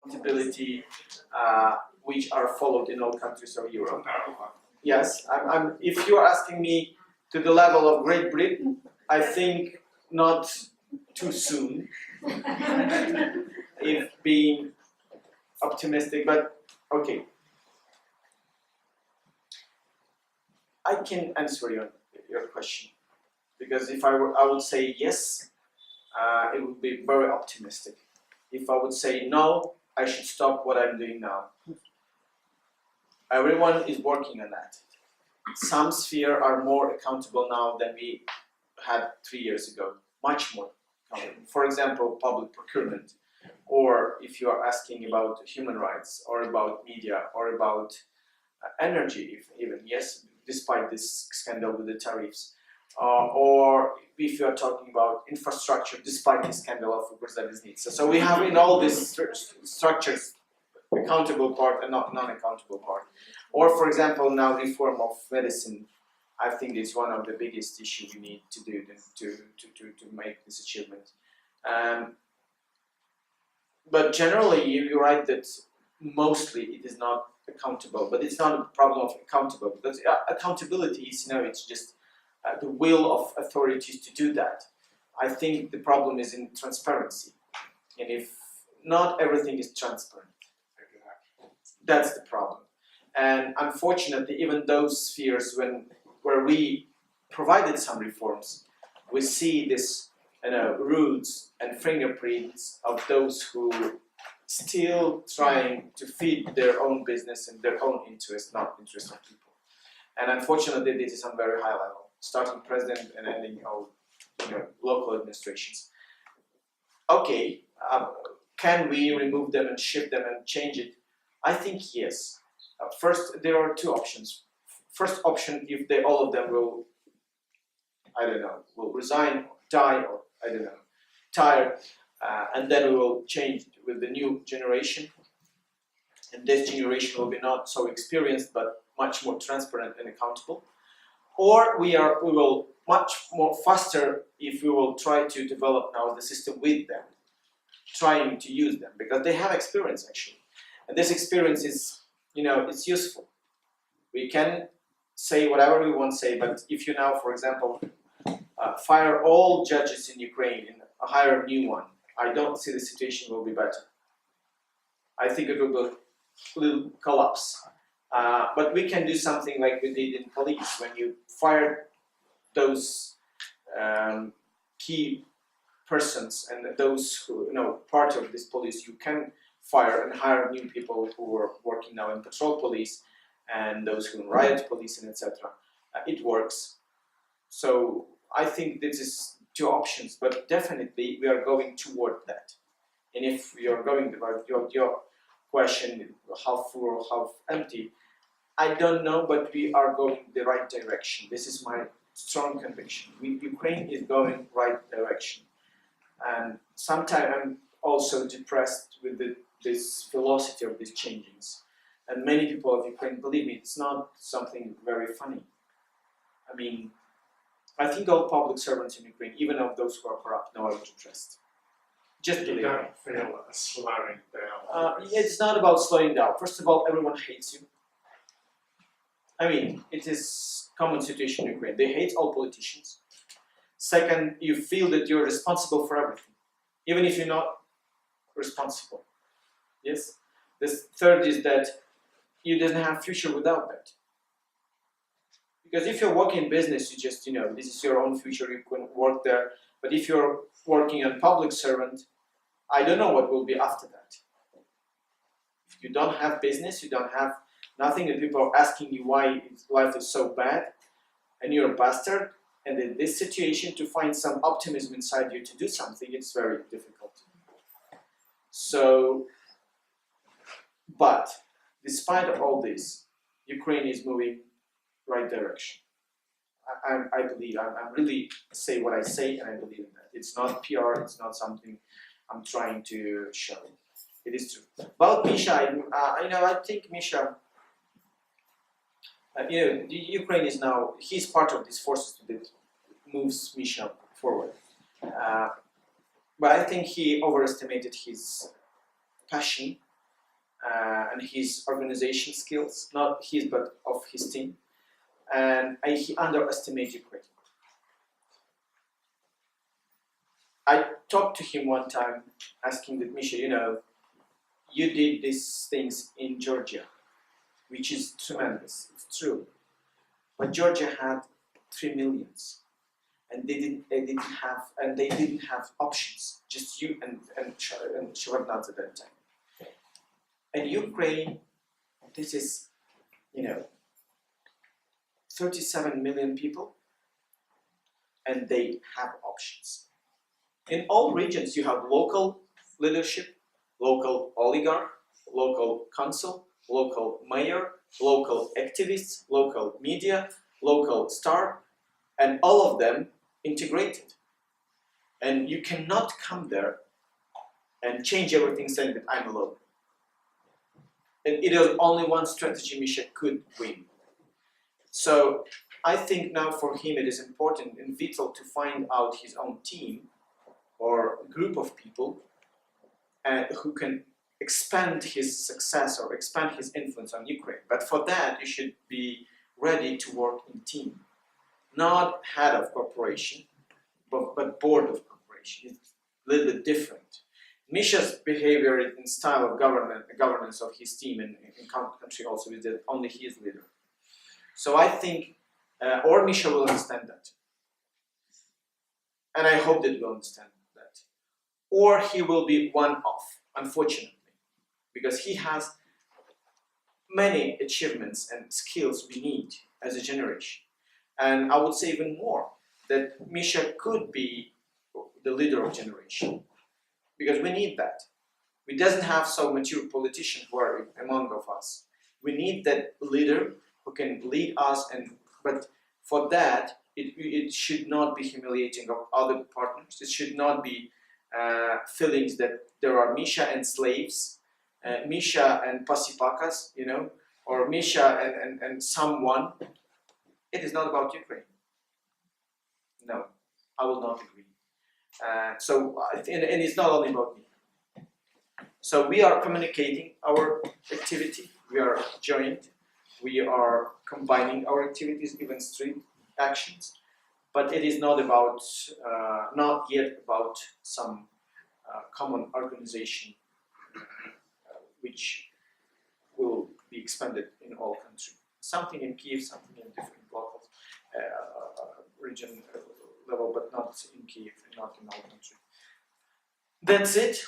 accountability which are followed in all countries of Europe. Yes, if you're asking me to the level of Great Britain, I think not too soon, if being optimistic, but okay. I can answer your question, because if I would say yes, it would be very optimistic. If I would say no, I should stop what I'm doing now. Everyone is working on that. Some spheres are more accountable now than we had 3 years ago, much more accountable. For example, public procurement, or if you are asking about human rights, or about media, or about energy, even, yes, despite this scandal with the tariffs, or if you are talking about infrastructure, despite the scandal of Brazil's needs. So we have in all these structures accountable part and not non-accountable part. Or for example, now reform of medicine, I think it's one of the biggest issues we need to do to make this achievement. But generally, you're right that mostly it is not accountable, but it's not a problem of accountable, because accountability is, it's just the will of authorities to do that. I think the problem is in transparency, and if not everything is transparent, that's the problem. And unfortunately, even those spheres where we provided some reforms, we see this, roots and fingerprints of those who still trying to feed their own business and their own interest, not interest of people. And unfortunately, this is on very high level, starting president and ending all, local administrations. Okay, can we remove them and shift them and change it? I think yes. First, there are two options. First option, if all of them will, will resign, die, or tire, and then we will change with the new generation. And this generation will be not so experienced, but much more transparent and accountable. Or we will much more faster if we will try to develop now the system with them, trying to use them, because they have experience actually. And this experience is, it's useful. We can say whatever we want to say, but if you now, for example, fire all judges in Ukraine and hire a new one, I don't see the situation will be better. I think it will collapse. But we can do something like we did in police. When you fire those key persons and those who, part of this police, you can fire and hire new people who are working now in patrol police and those who in riot police and etc. It works. So I think this is two options, but definitely we are going toward that. And if we are going about your question, how full or how empty, I don't know, but we are going the right direction. This is my strong conviction. Ukraine is going right direction. And sometimes I'm also depressed with this velocity of these changes. And many people of Ukraine, believe me, it's not something very funny. I mean, I think all public servants in Ukraine, even of those who are corrupt, know how to trust. Just believe me. You don't feel a slowing down. It's not about slowing down. First of all, everyone hates you. I mean, it is common situation in Ukraine. They hate all politicians. Second, you feel that you're responsible for everything, even if you're not responsible. Yes? The third is that you doesn't have future without that. Because if you're working in business, you just, this is your own future, you can work there. But if you're working on public servant, I don't know what will be after that. If you don't have business, you don't have nothing, and people are asking you why life is so bad, and you're a bastard, and in this situation, to find some optimism inside you to do something, it's very difficult. So, but despite of all this, Ukraine is moving right direction. I believe, I really say what I say, and I believe in that. It's not PR, it's not something I'm trying to show. It is true. About Misha, I think Misha, Ukraine is now, he's part of these forces that moves Misha forward. But I think he overestimated his passion and his organization skills, not his but of his team, and he underestimated Ukraine. I talked to him one time, asking that, Misha, you did these things in Georgia, which is tremendous. It's true, but Georgia had 3 millions, and they didn't have options. Just you and Shevardnadze at that time. And Ukraine, this is, 37 million people, and they have options. In all regions, you have local leadership, local oligarch, local council, local mayor, local activists, local media, local star, and all of them integrated. And you cannot come there and change everything saying that I'm alone. And it is only one strategy Misha could win. So I think now for him it is important and vital to find out his own team or group of people who can expand his success or expand his influence on Ukraine. But for that, you should be ready to work in team. Not head of corporation, but board of corporation. It's a little bit different. Misha's behavior and style of governance of his team in country also is that only he is leader. So I think, or Misha will understand that. And I hope that he will understand that. Or he will be one-off, unfortunately, because he has many achievements and skills we need as a generation. And I would say even more, that Misha could be the leader of generation, because we need that. We doesn't have so mature politicians who are among of us. We need that leader who can lead us, but for that, it should not be humiliating of other partners. It should not be feelings that there are Misha and slaves, Misha and pasipakas, or Misha and someone. It is not about Ukraine. No, I will not agree. And it's not only about me. So we are communicating our activity. We are joined. We are combining our activities, even street actions. But it is not about, not yet about some common organization which will be expanded in all countries. Something in Kiev, something in different local region level, but not in Kiev, not in all countries. That's it.